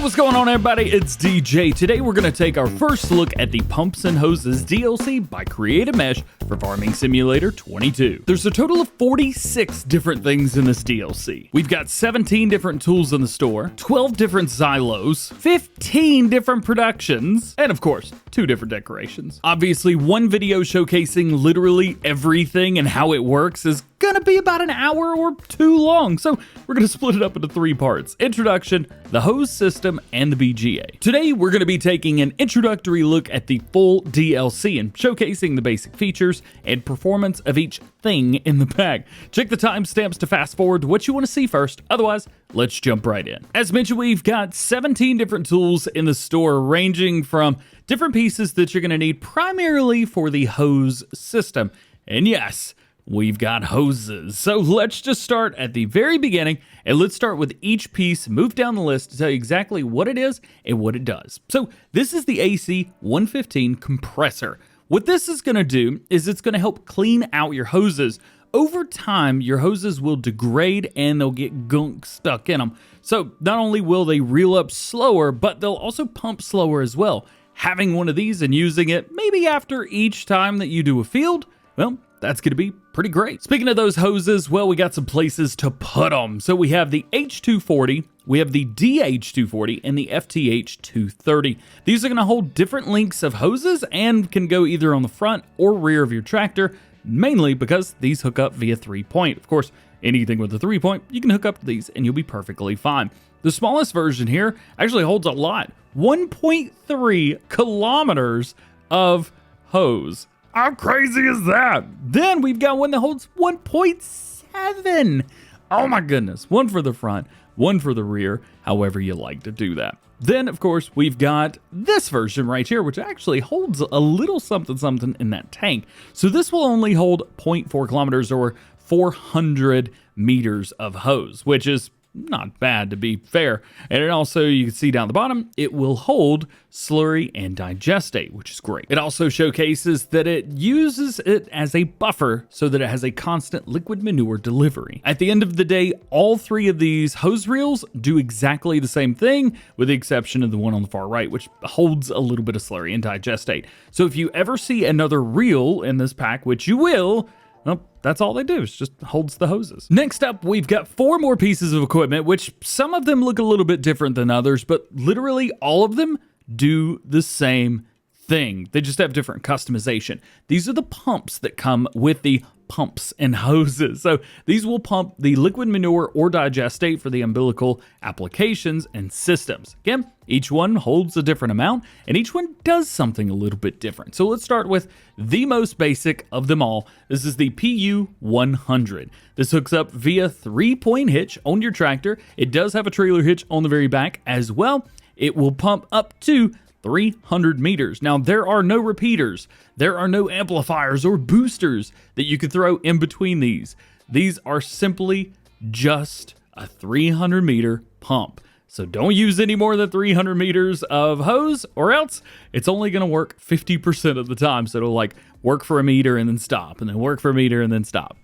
What's going on, everybody? It's DJ. Today we're going to take our first look at the Pumps and Hoses DLC by Creative Mesh for Farming Simulator 22. There's a total of 46 different things in this DLC. We've got 17 different tools in the store, 12 different silos, 15 different productions, and of course, 2 different decorations. Obviously, one video showcasing literally everything and how it works is gonna be about an hour or 2 long, so we're gonna split it up into 3 parts: introduction, the hose system, and the BGA. Today we're gonna be taking an introductory look at the full DLC and showcasing the basic features and performance of each thing in the pack. Check the timestamps to fast forward to what you want to see first. Otherwise, let's jump right in. As mentioned, we've got 17 different tools in the store, ranging from different pieces that you're gonna need primarily for the hose system. And yes, we've got hoses. So let's just start at the very beginning, and let's start with each piece, move down the list to tell you exactly what it is and what it does. So this is the AC 115 compressor. What this is going to do is it's going to help clean out your hoses. Over time, your hoses will degrade and they'll get gunk stuck in them. So not only will they reel up slower, but they'll also pump slower as well. Having one of these and using it maybe after each time that you do a field, well, that's going to be pretty great. Speaking of those hoses, well, we got some places to put them. So we have the H240, we have the DH240, and the FTH230. These are going to hold different lengths of hoses and can go either on the front or rear of your tractor, mainly because these hook up via 3-point. Of course, anything with a 3-point, you can hook up to these and you'll be perfectly fine. The smallest version here actually holds a lot, 1.3 kilometers of hose. How crazy is that? Then we've got one that holds 1.7. Oh my goodness. One for the front, one for the rear, however you like to do that. Then, of course, we've got this version right here, which actually holds a little something in that tank. So this will only hold 0.4 kilometers or 400 meters of hose, which is not bad, to be fair. And it also, you can see down the bottom, it will hold slurry and digestate, which is great. It also showcases that it uses it as a buffer so that it has a constant liquid manure delivery. At the end of the day, all 3 of these hose reels do exactly the same thing, with the exception of the one on the far right, which holds a little bit of slurry and digestate. So if you ever see another reel in this pack, which you will, well, that's all they do, is just holds the hoses. Next up, we've got 4 more pieces of equipment, which some of them look a little bit different than others, but literally all of them do the same thing. They just have different customization. These are the pumps that come with the pumps and hoses. So these will pump the liquid manure or digestate for the umbilical applications and systems. Again, each one holds a different amount and each one does something a little bit different. So let's start with the most basic of them all. This is the PU100. This hooks up via 3-point hitch on your tractor. It does have a trailer hitch on the very back as well. It will pump up to 300 meters. Now, there are no repeaters, there are no amplifiers or boosters that you could throw in between these. These are simply just a 300 meter pump. So don't use any more than 300 meters of hose, or else it's only going to work 50% of the time. So it'll like work for a meter and then stop, and then work for a meter and then stop.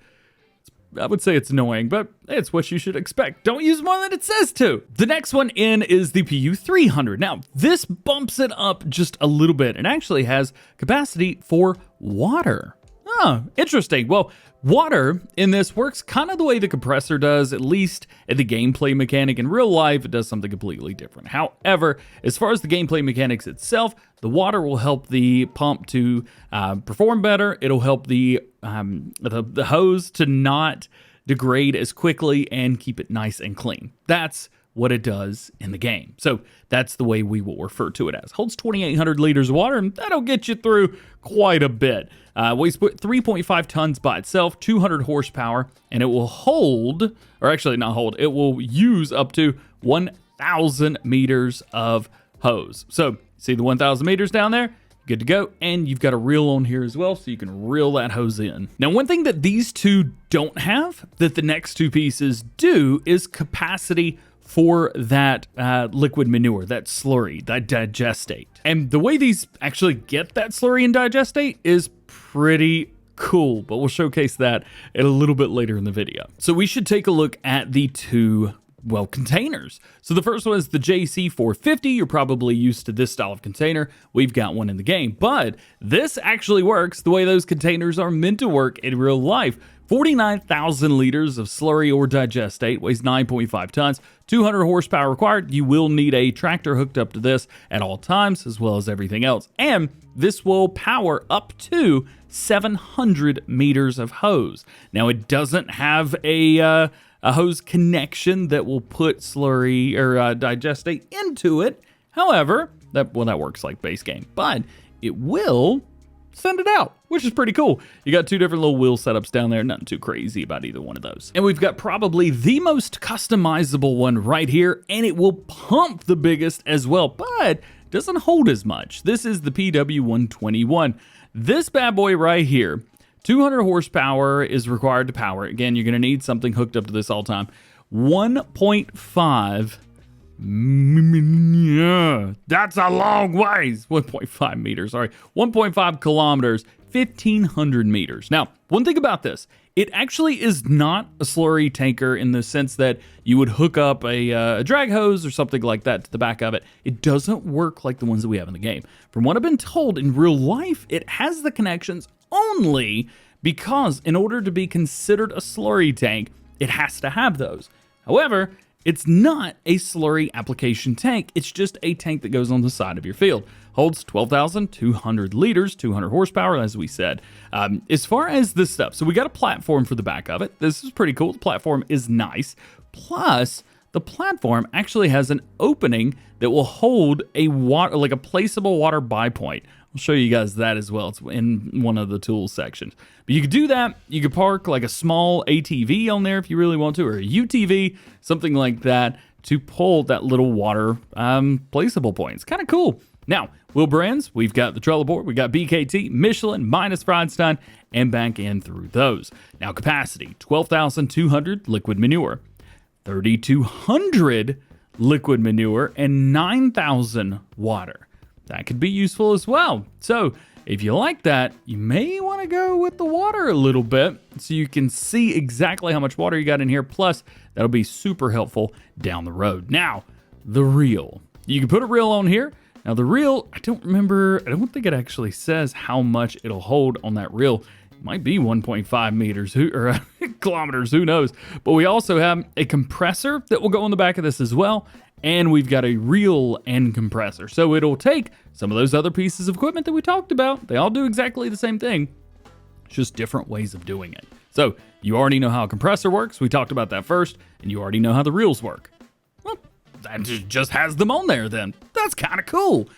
I would say it's annoying, but it's what you should expect. Don't use more than it says to. The next one in is the PU300. Now, this bumps it up just a little bit and actually has capacity for water. Oh, interesting. Well, water in this works kind of the way the compressor does, at least at the gameplay mechanic. In real life, it does something completely different. However, as far as the gameplay mechanics itself, the water will help the pump to perform better. It'll help the hose to not degrade as quickly and keep it nice and clean. That's what it does in the game. So that's the way we will refer to it as. Holds 2,800 liters of water, and that'll get you through quite a bit. Weighs 3.5 tons by itself, 200 horsepower, and it will hold, or actually not hold, it will use up to 1,000 meters of hose. So see the 1,000 meters down there? Good to go. And you've got a reel on here as well, so you can reel that hose in. Now, one thing that these 2 don't have that the next 2 pieces do is capacity for that liquid manure, that slurry, that digestate. And the way these actually get that slurry and digestate is pretty cool, but we'll showcase that a little bit later in the video. So we should take a look at the 2 well, containers. So the first one is the JC450. You're probably used to this style of container. We've got one in the game, but this actually works the way those containers are meant to work in real life. 49,000 liters of slurry or digestate, weighs 9.5 tons, 200 horsepower required. You will need a tractor hooked up to this at all times, as well as everything else. And this will power up to 700 meters of hose. Now, it doesn't have a hose connection that will put slurry or digestate into it. However, that works like base game, but it will send it out, which is pretty cool. You got two different little wheel setups down there. Nothing too crazy about either one of those. And we've got probably the most customizable one right here, and it will pump the biggest as well, but doesn't hold as much. This is the PW121. This bad boy right here, 200 horsepower is required to power it. Again, you're going to need something hooked up to this all the time. 1.5 that's a long ways. 1.5 meters, sorry. 1.5 kilometers, 1,500 meters. Now, one thing about this, it actually is not a slurry tanker in the sense that you would hook up a drag hose or something like that to the back of it. It doesn't work like the ones that we have in the game. From what I've been told, in real life, it has the connections only because in order to be considered a slurry tank, it has to have those. However, it's not a slurry application tank. It's just a tank that goes on the side of your field. Holds 12,200 liters, 200 horsepower, as we said. As far as this stuff, so we got a platform for the back of it. This is pretty cool. The platform is nice. Plus, the platform actually has an opening that will hold a water, like a placeable water bipoint. I'll show you guys that as well. It's in one of the tools sections. But you could do that. You could park like a small ATV on there if you really want to, or a UTV, something like that, to pull that little water placeable point. It's kind of cool. Now, wheel brands, we've got the Trelleborg, we got BKT, Michelin, minus Friedstein, and back in through those. Now, capacity, 12,200 liquid manure, 3,200 liquid manure, and 9,000 water. That could be useful as well. So if you like that, you may want to go with the water a little bit so you can see exactly how much water you got in here. Plus, that'll be super helpful down the road. Now, the reel. You can put a reel on here. Now, the reel, I don't think it actually says how much it'll hold on that reel. It might be 1.5 meters or kilometers, who knows. But we also have a compressor that will go on the back of this as well. And we've got a reel and compressor. So it'll take some of those other pieces of equipment that we talked about. They all do exactly the same thing. It's just different ways of doing it. So you already know how a compressor works. We talked about that first. And you already know how the reels work. Well, that just has them on there then. That's kind of cool.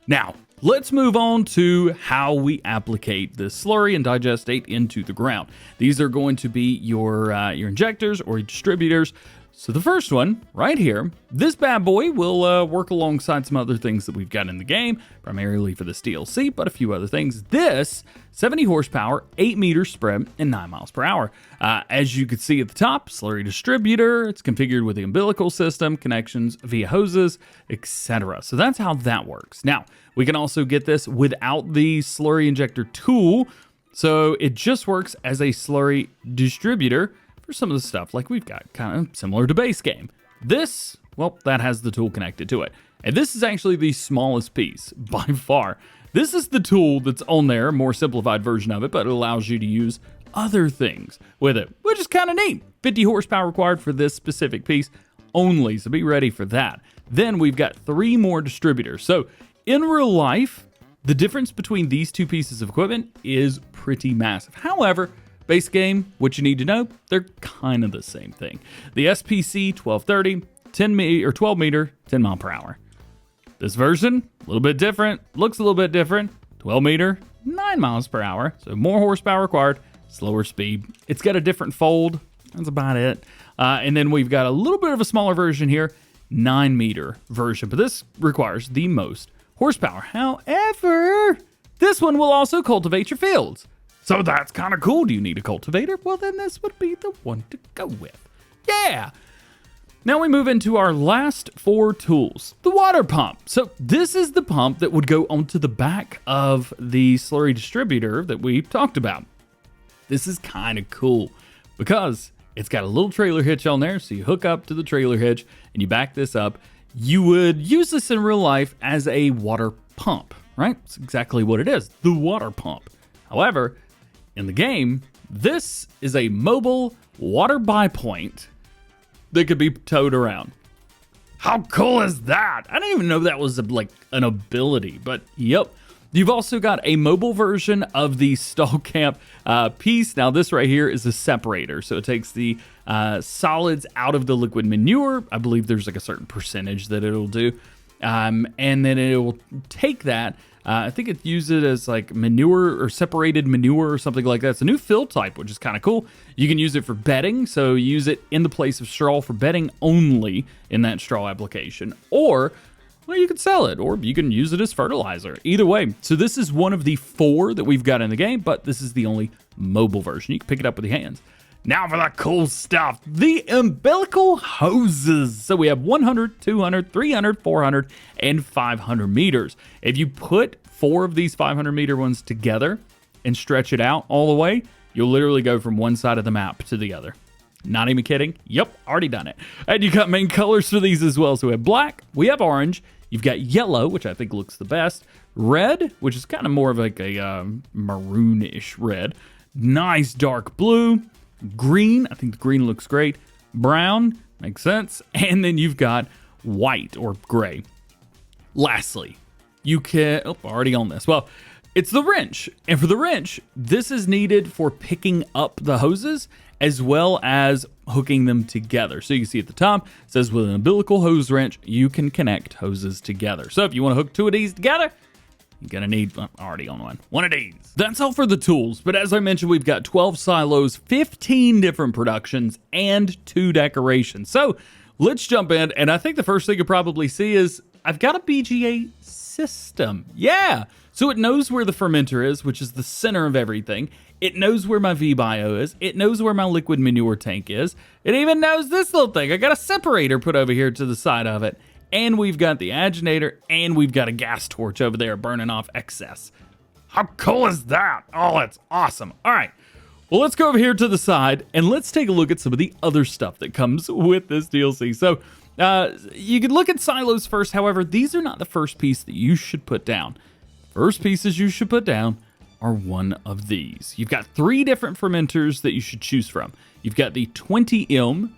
Now, let's move on to how we applicate the slurry and digestate into the ground. These are going to be your injectors or distributors. So the first one, right here, this bad boy will work alongside some other things that we've got in the game, primarily for this DLC, but a few other things. This, 70 horsepower, 8 meters spread, and 9 miles per hour. As you can see at the top, slurry distributor, it's configured with the umbilical system, connections via hoses, etc. So that's how that works. Now, we can also get this without the slurry injector tool, so it just works as a slurry distributor for some of the stuff like we've got, kind of similar to base game. This, well, that has the tool connected to it. And this is actually the smallest piece by far. This is the tool that's on there, more simplified version of it, but it allows you to use other things with it, which is kind of neat. 50 horsepower required for this specific piece only, so be ready for that. Then we've got 3 more distributors. So in real life, the difference between these two pieces of equipment is pretty massive. However, base game, what you need to know, they're kind of the same thing. The SPC 1230, 12 meter, 10 mile per hour. This version, a little bit different, looks a little bit different, 12 meter, 9 miles per hour. So more horsepower required, slower speed. It's got a different fold. That's about it. And then we've got a little bit of a smaller version here, 9 meter version, but this requires the most horsepower. However, this one will also cultivate your fields. So that's kind of cool. Do you need a cultivator? Well, then this would be the one to go with. Yeah. Now we move into our last 4 tools. The water pump. So this is the pump that would go onto the back of the slurry distributor that we talked about. This is kind of cool because It's got a little trailer hitch on there, so you hook up to the trailer hitch and you back this up. You would use this in real life as a water pump, right? It's exactly what it is, the water pump. However, in the game, this is a mobile water buy point that could be towed around. How cool is that? I didn't even know that was like an ability, but yep. You've also got a mobile version of the stall camp piece. Now this right here is a separator. So it takes the solids out of the liquid manure. I believe there's like a certain percentage that it'll do. And then it will take that. I think it uses it as like manure or separated manure or something like that. It's a new fill type, which is kind of cool. You can use it for bedding. So use it in the place of straw for bedding only in that straw application. Or, well, you can sell it, or you can use it as fertilizer. Either way. So this is one of the 4 that we've got in the game, but this is the only mobile version. You can pick it up with your hands. Now for the cool stuff, the umbilical hoses. So we have 100, 200, 300, 400, and 500 meters. If you put 4 of these 500 meter ones together and stretch it out all the way, you'll literally go from one side of the map to the other. Not even kidding. Yep, already done it. And you got main colors for these as well. So we have black, we have orange, you've got yellow, which I think looks the best, red, which is kind of more of like a maroonish red, nice dark blue, green, I think the green looks great, brown, makes sense, and then you've got white or gray. Lastly, you can, already on this. Well, it's the wrench. And for the wrench, this is needed for picking up the hoses as well as hooking them together. So you can see at the top, it says with an umbilical hose wrench, you can connect hoses together. So if you want to hook 2 of these together, you're gonna need, already on one of these. That's all for the tools, but as I mentioned, we've got 12 silos, 15 different productions, and 2 decorations. So let's jump in, and I think the first thing you probably see is I've got a BGA system. Yeah, so it knows where the fermenter is, which is the center of everything. It knows where my VBio is. It knows where my liquid manure tank is. It even knows this little thing. I got a separator put over here to the side of it. And we've got the agitator, and we've got a gas torch over there burning off excess. How cool is that? Oh, that's awesome. All right, well, let's go over here to the side, and let's take a look at some of the other stuff that comes with this DLC. So you can look at silos first. However, these are not the first piece that you should put down. First pieces you should put down are one of these. You've got 3 different fermenters that you should choose from. You've got the 20M,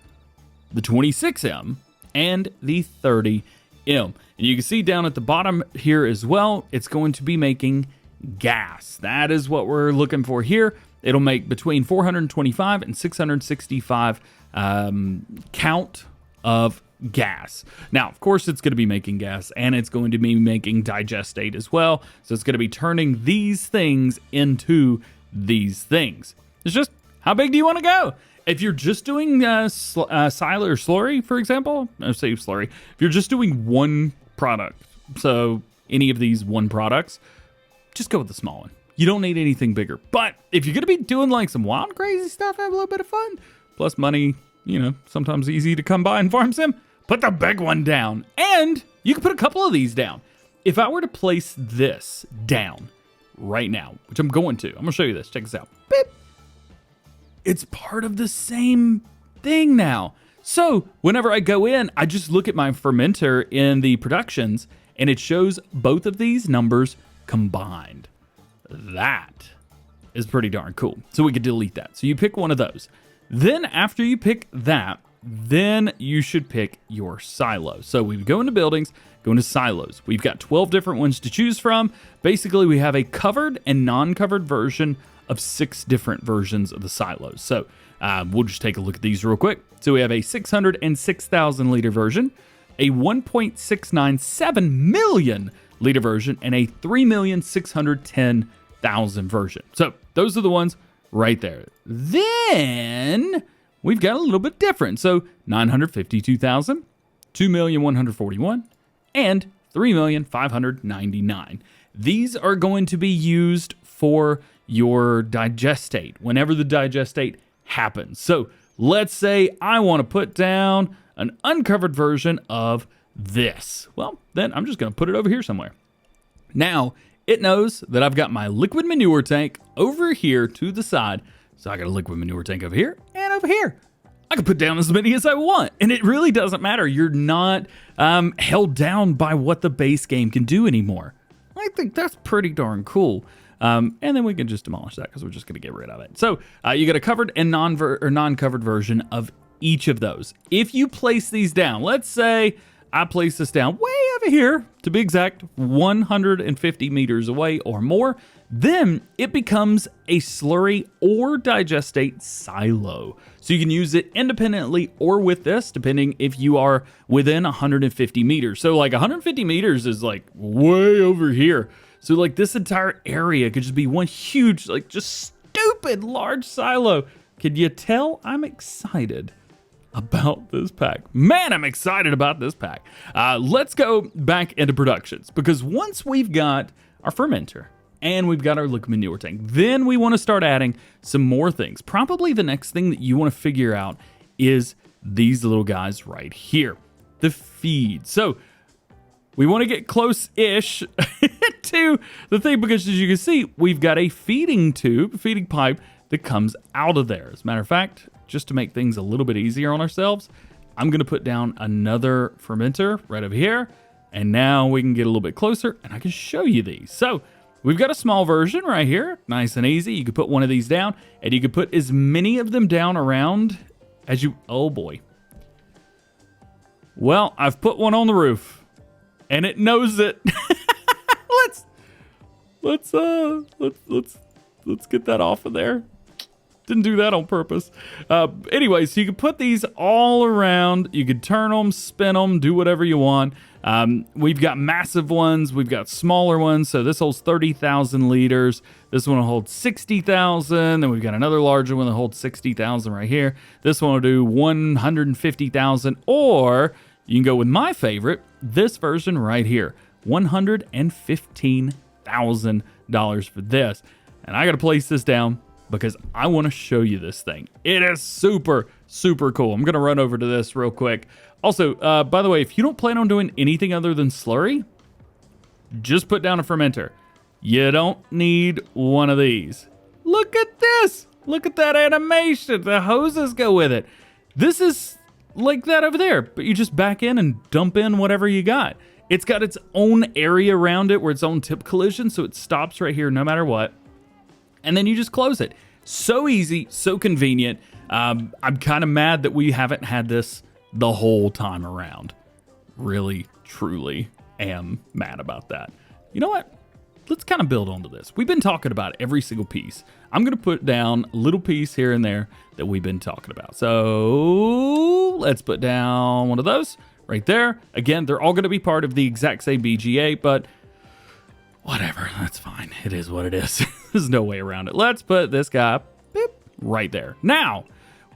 the 26M, and the 30M. And you can see down at the bottom here as well, it's going to be making gas. That is what we're looking for here. It'll make between 425 and 665 count of gas. Now, of course, it's going to be making gas, and it's going to be making digestate as well. So it's going to be turning these things into these things. It's just, how big do you want to go? If you're just doing silo or slurry, for example, no, say slurry. If you're just doing one product, so any of these one products, just go with the small one. You don't need anything bigger. But if you're going to be doing like some wild, crazy stuff, have a little bit of fun, plus money, you know, sometimes easy to come by in Farm Sim, put the big one down. And you can put a couple of these down. If I were to place this down right now, which I'm going to show you this. Check this out. Beep. It's part of the same thing now. So whenever I go in, I just look at my fermenter in the productions, and it shows both of these numbers combined. That is pretty darn cool. So we could delete that. So you pick one of those. Then after you pick that, then you should pick your silo. So we go into buildings, go into silos. We've got 12 different ones to choose from. Basically, we have a covered and non-covered version of 6 different versions of the silos. So we'll just take a look at these real quick. So we have a 606,000 liter version, a 1.697 million liter version, and a 3,610,000 version. So those are the ones right there. Then we've got a little bit different. So 952,000, 2,141,000, and 3,599,000. These are going to be used for your digestate whenever the digestate happens. So let's say I want to put down an uncovered version of this. Well, then I'm just going to put it over here somewhere. Now it knows that I've got my liquid manure tank over here to the side. So I got a liquid manure tank over here and over here. I can put down as many as I want, and it really doesn't matter. You're not held down by what the base game can do anymore. I think that's pretty darn cool. And then we can just demolish that because we're just going to get rid of it. So you get a covered and non-covered version of each of those. If you place these down, let's say I place this down way over here, to be exact, 150 meters away or more, then it becomes a slurry or digestate silo. So you can use it independently or with this, depending if you are within 150 meters. So like 150 meters is like way over here. So like this entire area could just be one huge, like just stupid large silo. Can you tell I'm excited about this pack? Man, I'm excited about this pack. Let's go back into productions, because once we've got our fermenter and we've got our liquid manure tank, then we want to start adding some more things. Probably the next thing that you want to figure out is these little guys right here, the feed. So we want to get close-ish to the thing, because as you can see, we've got a feeding tube, feeding pipe that comes out of there. As a matter of fact, just to make things a little bit easier on ourselves, I'm going to put down another fermenter right over here. And now we can get a little bit closer and I can show you these. So we've got a small version right here, nice and easy. You could put one of these down and you could put as many of them down around as you, oh boy. Well, I've put one on the roof and it knows it. let's get that off of there. Didn't do that on purpose. Anyway, so you can put these all around. You could turn them, spin them, do whatever you want. We've got massive ones. We've got smaller ones. So this holds 30,000 liters. This one will hold 60,000. Then we've got another larger one that holds 60,000 right here. This one will do 150,000. Or you can go with my favorite, this version right here, $115,000 for this. And I got to place this down because I want to show you this thing. It is super, super cool. I'm going to run over to this real quick. Also, by the way, if you don't plan on doing anything other than slurry, just put down a fermenter. You don't need one of these. Look at this. Look at that animation. The hoses go with it. This is like that over there, but you just back in and dump in whatever you got. It's got its own area around it where its own tip collision, so it stops right here no matter what. And then you just close it. So easy, so convenient. I'm kind of mad that we haven't had this the whole time around. Really, truly am mad about that. You know what? Let's kind of build onto this. We've been talking about every single piece. I'm going to put down a little piece here and there that we've been talking about. So let's put down one of those right there. Again, they're all going to be part of the exact same BGA, but whatever, that's fine. It is what it is. There's no way around it. Let's put this guy beep, right there. Now,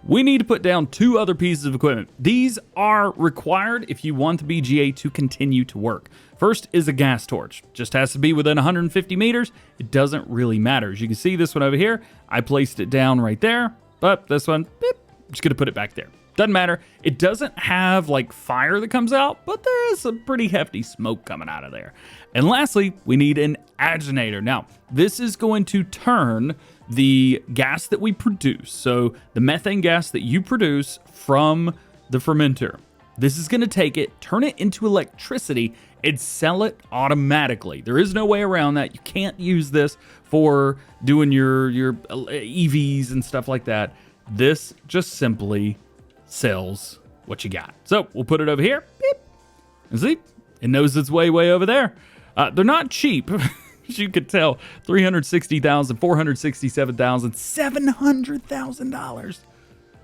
we need to put down two other pieces of equipment. These are required if you want the BGA to continue to work. First is a gas torch. Just has to be within 150 meters. It doesn't really matter. As you can see, this one over here, I placed it down right there. But this one, beep, just going to put it back there. Doesn't matter. It doesn't have like fire that comes out, but there is some pretty hefty smoke coming out of there. And lastly, we need an agitator. Now, this is going to turn the gas that we produce. So the methane gas that you produce from the fermenter. This is going to take it, turn it into electricity, and sell it automatically. There is no way around that. You can't use this for doing your EVs and stuff like that. This just simply sells what you got. So we'll put it over here. Beep. And see, it knows its way over there. They're not cheap. As you could tell, $360,000, $467,000, $700,000.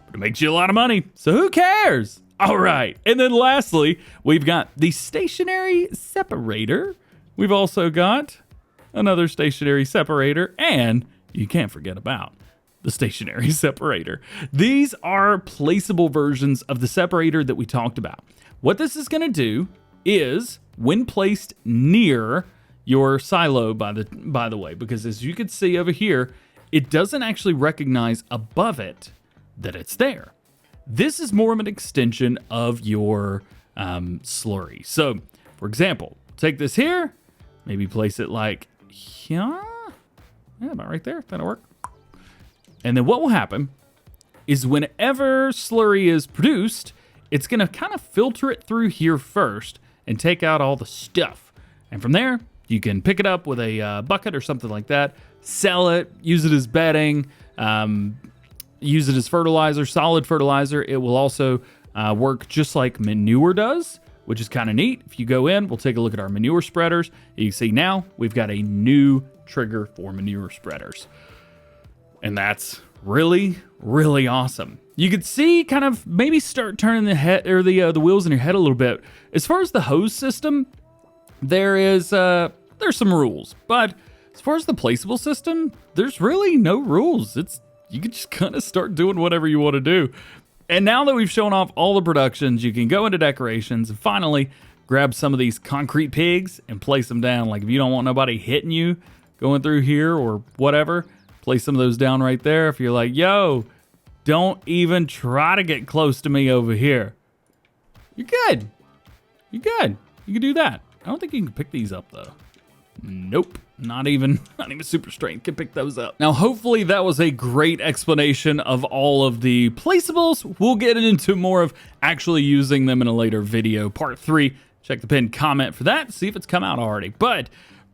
But it makes you a lot of money. So who cares? All right. And then lastly, we've got the stationary separator. We've also got another stationary separator, and you can't forget about the stationary separator. These are placeable versions of the separator that we talked about. What this is going to do is, when placed near your silo, by the way, because as you can see over here, it doesn't actually recognize above it that it's there. This is more of an extension of your slurry. So, for example, take this here, maybe place it like here. Yeah, about right there. That'll work. And then what will happen is whenever slurry is produced, it's gonna kind of filter it through here first and take out all the stuff. And from there, you can pick it up with a bucket or something like that, sell it, use it as bedding, use it as fertilizer, solid fertilizer. It will also work just like manure does, which is kind of neat. If you go in, we'll take a look at our manure spreaders. You can see now we've got a new trigger for manure spreaders. And that's really, really awesome. You could see kind of maybe start turning the head or the wheels in your head a little bit. As far as the hose system, there's some rules, but as far as the placeable system, there's really no rules. You can just kind of start doing whatever you want to do. And now that we've shown off all the productions, you can go into decorations and finally grab some of these concrete pigs and place them down. Like if you don't want nobody hitting you going through here or whatever, place some of those down right there. If you're like, yo, don't even try to get close to me over here, you're good. You're good. You can do that. I don't think you can pick these up though. Nope, not even super strength can pick those up. Now, hopefully that was a great explanation of all of the placeables. We'll get into more of actually using them in a later video, part 3. Check the pinned comment for that, see if it's come out already. But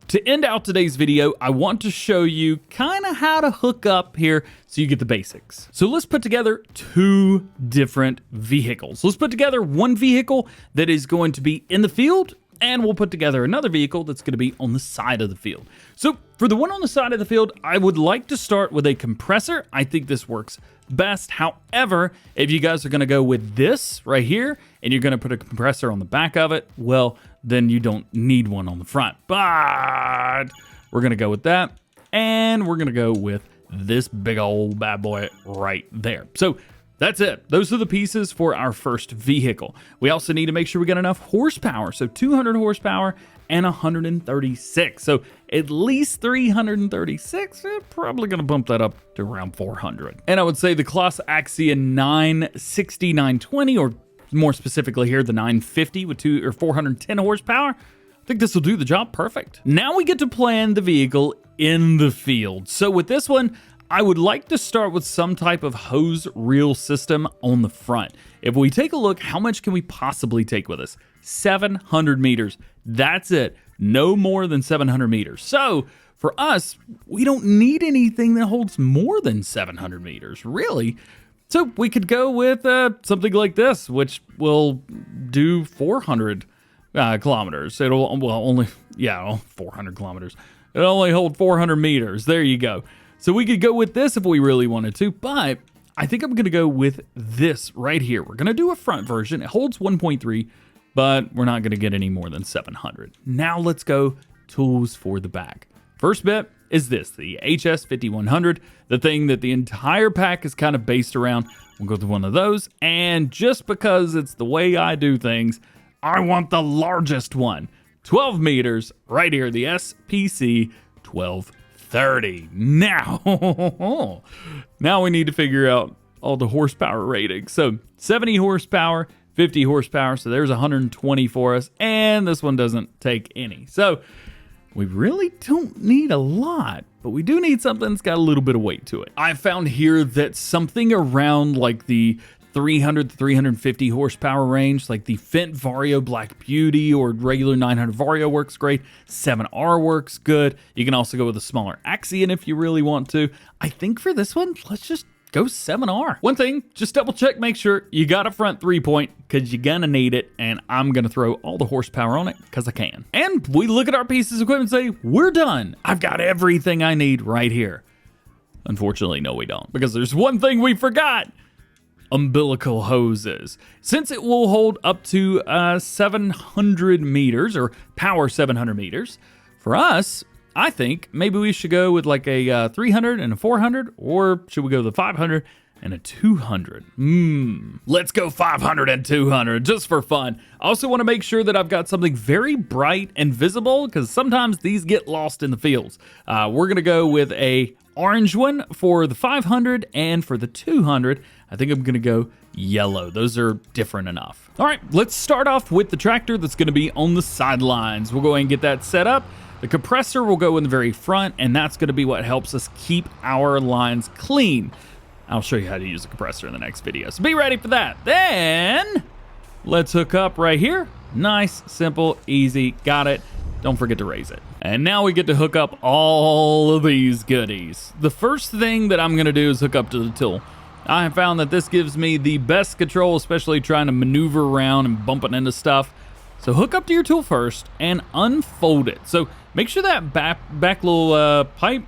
to end out today's video, I want to show you kind of how to hook up here so you get the basics. So let's put together 2 different vehicles. Let's put together one vehicle that is going to be in the field, and we'll put together another vehicle that's going to be on the side of the field. So for the one on the side of the field, I would like to start with a compressor. I think this works best. However, if you guys are going to go with this right here and you're going to put a compressor on the back of it, well, then you don't need one on the front. But we're going to go with that, and we're going to go with this big old bad boy right there. So that's it. Those are the pieces for our first vehicle. We also need to make sure we got enough horsepower. So 200 horsepower and 136. So at least 336. Probably going to bump that up to around 400. And I would say the Claas Axia 960, 920, or more specifically here, the 950 with 410 horsepower. I think this will do the job perfect. Now we get to plan the vehicle in the field. So with this one, I would like to start with some type of hose reel system on the front. If we take a look, how much can we possibly take with us? 700 meters. That's it. No more than 700 meters. So for us, we don't need anything that holds more than 700 meters, really. So we could go with something like this, which will do 400 kilometers. It'll, well, only, 400 kilometers. It'll only hold 400 meters. There you go. So we could go with this if we really wanted to, but I think I'm going to go with this right here. We're going to do a front version. It holds 1.3, but we're not going to get any more than 700. Now let's go tools for the back. First bit is this, the HS5100, the thing that the entire pack is kind of based around. We'll go through one of those, and just because it's the way I do things, I want the largest one. 12 meters right here, the SPC 1230. Now we need to figure out all the horsepower ratings. So 70 horsepower, 50 horsepower, so there's 120 for us, and this one doesn't take any. So we really don't need a lot, but we do need something that's got a little bit of weight to it. I found here that something around like the 300 to 350 horsepower range, like the Fendt Vario Black Beauty or regular 900 Vario works great. 7R works good. You can also go with a smaller Axion if you really want to. I think for this one, let's just go 7R. One thing, just double check, make sure you got a front 3-point because you're gonna need it, and I'm gonna throw all the horsepower on it because I can. And we look at our pieces of equipment and say, we're done. I've got everything I need right here. Unfortunately, no, we don't, because there's one thing we forgot. Umbilical hoses. Since it will hold up to 700 meters or power 700 meters, for us, I think maybe we should go with like a 300 and a 400, or should we go with a 500 and a 200? Let's go 500 and 200 just for fun. I also want to make sure that I've got something very bright and visible because sometimes these get lost in the fields. We're going to go with a orange one for the 500, and for the 200, I think I'm going to go yellow. Those are different enough. All right, let's start off with the tractor that's going to be on the sidelines. We'll go ahead and get that set up. The compressor will go in the very front, and that's going to be what helps us keep our lines clean. I'll show you how to use a compressor in the next video, so be ready for that. Then let's hook up right here. Nice, simple, easy, got it. Don't forget to raise it. And now we get to hook up all of these goodies. The first thing that I'm gonna do is hook up to the tool. I have found that this gives me the best control, especially trying to maneuver around and bumping into stuff. So hook up to your tool first and unfold it. So make sure that back little pipe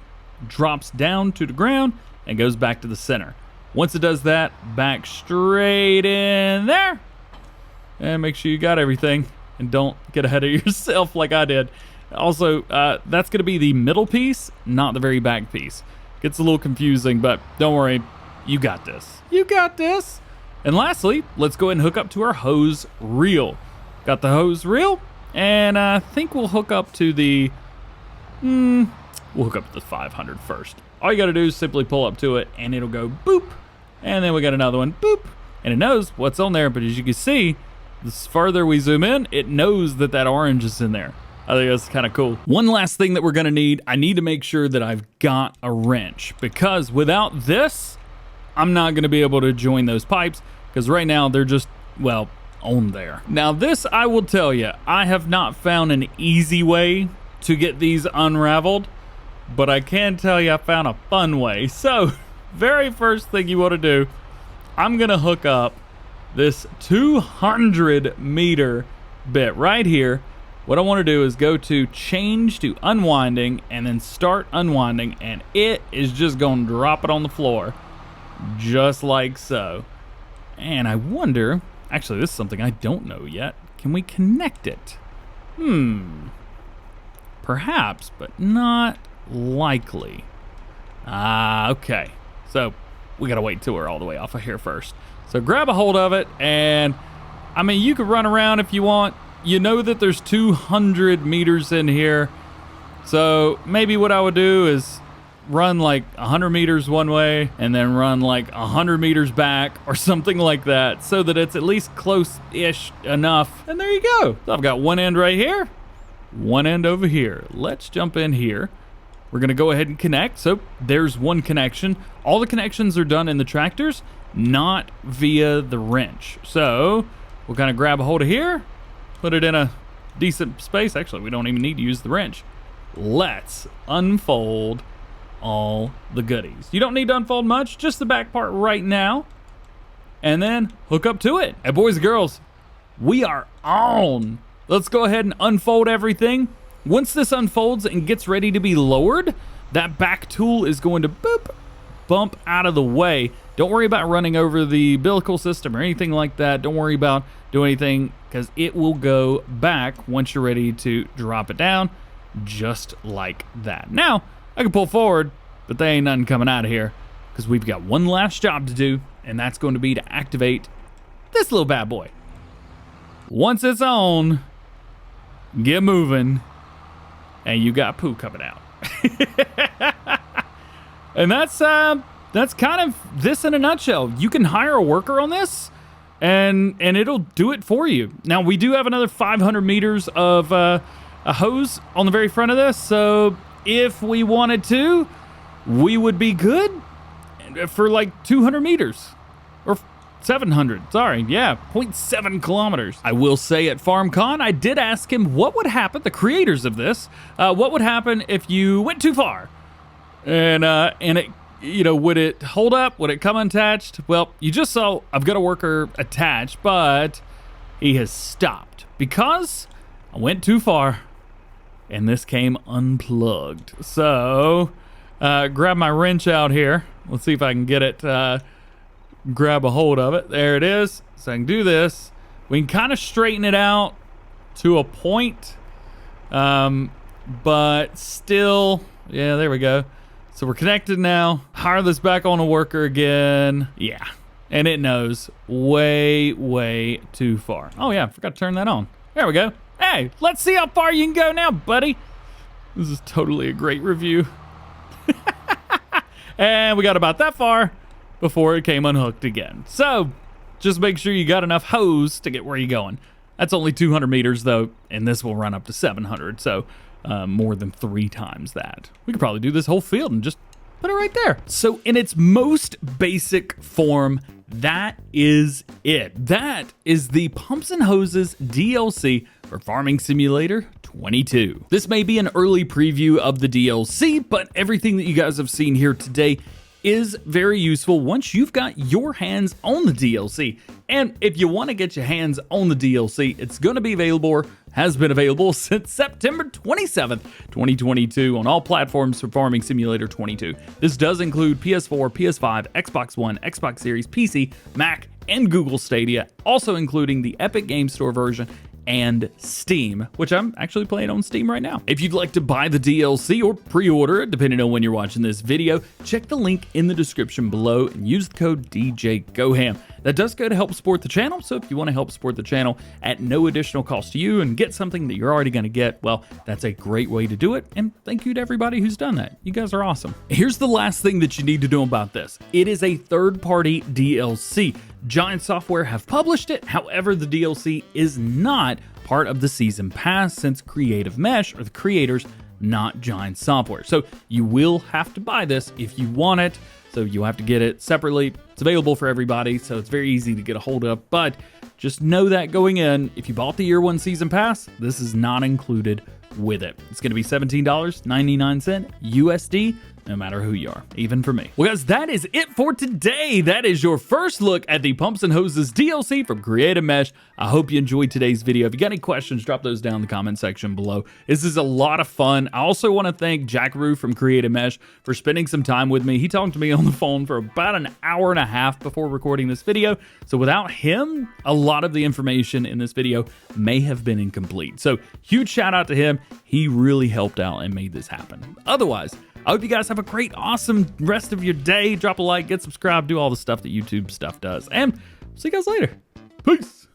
drops down to the ground and goes back to the center. Once it does that, back straight in there. And make sure you got everything and don't get ahead of yourself like I did. Also, that's gonna be the middle piece, not the very back piece. Gets a little confusing, but don't worry, you got this. You got this. And lastly, let's go ahead and hook up to our hose reel. Got the hose reel, and I think we'll hook up to the, we'll hook up to the 500 first. All you gotta do is simply pull up to it and it'll go boop. And then we got another one, boop. And it knows what's on there, but as you can see, the further we zoom in, it knows that that orange is in there. I think that's kind of cool. One last thing that we're gonna need, I need to make sure that I've got a wrench, because without this, I'm not gonna be able to join those pipes, because right now they're just, well, on there. Now this, I will tell you, I have not found an easy way to get these unraveled, but I can tell you I found a fun way. So, very first thing you wanna do, I'm gonna hook up this 200 meter bit right here. What I wanna do is go to change to unwinding and then start unwinding, and it is just gonna drop it on the floor, just like so. And I wonder, actually, this is something I don't know yet. Can we connect it? Perhaps, but not likely. Okay. So we gotta wait till we're all the way off of here first. So grab a hold of it, and I mean, you could run around if you want. You know that there's 200 meters in here. So maybe what I would do is run like 100 meters one way and then run like 100 meters back or something like that, so that it's at least close-ish enough. And there you go. So I've got one end right here, one end over here. Let's jump in here. We're gonna go ahead and connect. So there's one connection. All the connections are done in the tractors, not via the wrench. So we'll kind of grab a hold of here, put it in a decent space. Actually, we don't even need to use the wrench. Let's unfold all the goodies. You don't need to unfold much, just the back part right now, and then hook up to it. And boys and girls, we are on. Let's go ahead and unfold everything. Once this unfolds and gets ready to be lowered, that back tool is going to boop, bump out of the way. Don't worry about running over the umbilical system or anything like that. Don't worry about doing anything, because it will go back once you're ready to drop it down, just like that. Now, I can pull forward, but there ain't nothing coming out of here, because we've got one last job to do, and that's going to be to activate this little bad boy. Once it's on, get moving, and you got poo coming out. And that's kind of this in a nutshell. You can hire a worker on this, and it'll do it for you. Now, we do have another 500 meters of a hose on the very front of this, so if we wanted to, we would be good for like 200 meters or 700. Sorry, yeah, 0.7 kilometers. I will say at FarmCon, I did ask him what would happen, the creators of this, what would happen if you went too far, and it, you know, would it hold up? Would it come unattached? Well, you just saw I've got a worker attached, but he has stopped because I went too far. And this came unplugged. So, grab my wrench out here. Let's see if I can get it, grab a hold of it. There it is. So I can do this. We can kind of straighten it out to a point, but still, yeah, there we go. So we're connected now. Hire this back on a worker again. Yeah, and it knows way, way too far. Oh yeah, forgot to turn that on. There we go. Hey, let's see how far you can go now, buddy. This is totally a great review. And we got about that far before it came unhooked again. So just make sure you got enough hose to get where you're going. That's only 200 meters though, and this will run up to 700. So more than 3 times that. We could probably do this whole field in just put it right there. So in its most basic form, that is it. That is the Pumps and Hoses DLC for Farming Simulator 22. This may be an early preview of the DLC, but everything that you guys have seen here today is very useful once you've got your hands on the DLC. And if you want to get your hands on the DLC, it's going to be available, or has been available since September 27th, 2022 on all platforms for Farming Simulator 22. This does include PS4, PS5, Xbox One, Xbox Series, PC, Mac, and Google Stadia, also including the Epic Game Store version and Steam, which I'm actually playing on Steam right now. If you'd like to buy the DLC or pre-order it, depending on when you're watching this video, check the link in the description below and use the code DjGoHam. That does go to help support the channel, so if you want to help support the channel at no additional cost to you and get something that you're already going to get, well, that's a great way to do it, and thank you to everybody who's done that. You guys are awesome. Here's the last thing that you need to know about this. It is a third-party DLC. Giant Software have published it, however, the DLC is not part of the Season Pass since Creative Mesh are the creators, not Giant Software. So you will have to buy this if you want it. So you have to get it separately. It's available for everybody, so it's very easy to get a hold of. But just know that going in, if you bought the Year 1 Season Pass, this is not included with it. It's going to be $17.99 USD, no matter who you are, even for me. Well, guys, that is it for today. That is your first look at the Pumps and Hoses DLC from Creative Mesh. I hope you enjoyed today's video. If you got any questions, drop those down in the comment section below. This is a lot of fun. I also want to thank Jackaroo from Creative Mesh for spending some time with me. He talked to me on the phone for about an hour and a half before recording this video. So without him, a lot of the information in this video may have been incomplete. So huge shout out to him. He really helped out and made this happen. Otherwise, I hope you guys have a great, awesome rest of your day. Drop a like, get subscribed, do all the stuff that YouTube stuff does. And see you guys later. Peace.